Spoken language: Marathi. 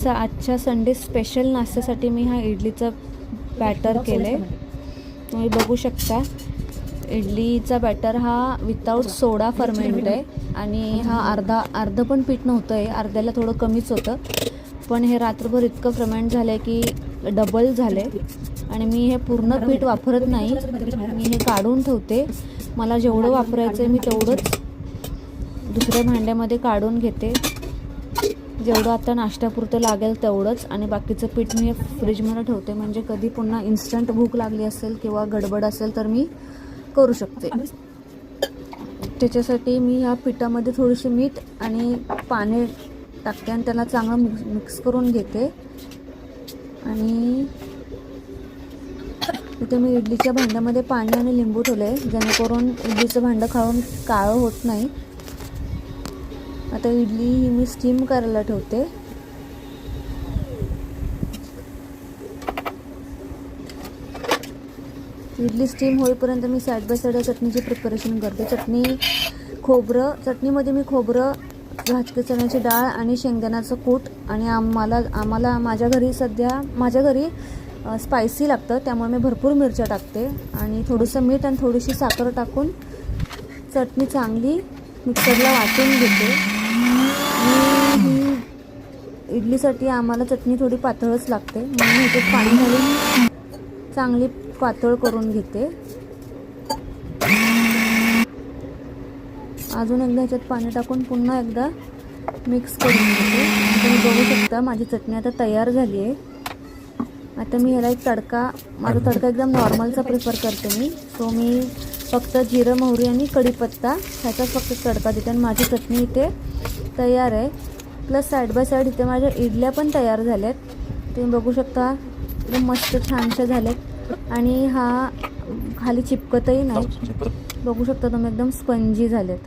आजच्या संडे स्पेशल नाश्त्यासाठी मी हा इडलीचा बॅटर केले. तुम्ही बघू शकता इडलीचा बॅटर हा विदाऊट सोडा फर्मेंट आहे आणि हा अर्ध पण पीठ नव्हतं आहे, अर्ध्याला थोडं कमीच होतं. पण हे रात्रभर इतकं फर्मेंट झालं आहे की डबल झाले आणि मी हे पूर्ण पीठ वापरत नाही, मी हे काढून ठेवते. मला जेवढं वापरायचं आहे मी तेवढंच दुसऱ्या भांड्यामध्ये काढून घेते, जेवढं आता नाश्त्यापुरतं लागेल तेवढंच, आणि बाकीचं पीठ मी फ्रीजमध्ये ठेवते म्हणजे कधी पुन्हा इन्स्टंट भूक लागली असेल किंवा गडबड असेल तर मी करू शकते. त्याच्यासाठी मी ह्या पिठामध्ये थोडीशी मीठ आणि पाणी टाकते आणि त्याला चांगलं मिक्स करून घेते. आणि इथे मी इडलीच्या भांड्यामध्ये पाणी आणि लिंबू ठेवले जेणेकरून इडलीचं भांडं खाऊन काळं होत नाही. आता इडली ही मी स्टीम करायला ठेवते. इडली स्टीम होईपर्यंत मी साईड बाय साईड चटणीची प्रिपरेशन करते. चटणीमध्ये मी खोबरं, भाजकी चण्याची डाळ आणि शेंगदाण्याचं कूट, आणि आम्हाला माझ्या घरी स्पायसी लागतं त्यामुळे मी भरपूर मिरच्या टाकते आणि थोडंसं मीठ आणि थोडीशी साखर टाकून चटणी चांगली मिक्सरला वाटून घेते. इडलीसाठी आम्हाला चटणी थोडी पातळच लागते म्हणून ह्याच्यात पाणी घालून चांगली पातळ करून घेते. अजून एकदा ह्याच्यात पाणी टाकून पुन्हा एकदा मिक्स करून घेते. तुम्ही बघू शकता माझी चटणी आता तयार झाली आहे. आता मी ह्याला माझा तडका एकदम नॉर्मलचा प्रिफर करते मी. सो मी फक्त जिरं, मोहरी आणि कढीपत्ता ह्याचा फक्त तडका देते आणि माझी चटणी इथे तयार आहे. प्लस साईड बाय साईड इथे माझ्या इडल्या पण तयार झाल्यात. तुम्ही बघू शकता एकदम मस्त छानशा झाल्यात आणि हा खाली चिपकतही नाही. बघू शकता तुम्ही एकदम स्पंजी झालेत.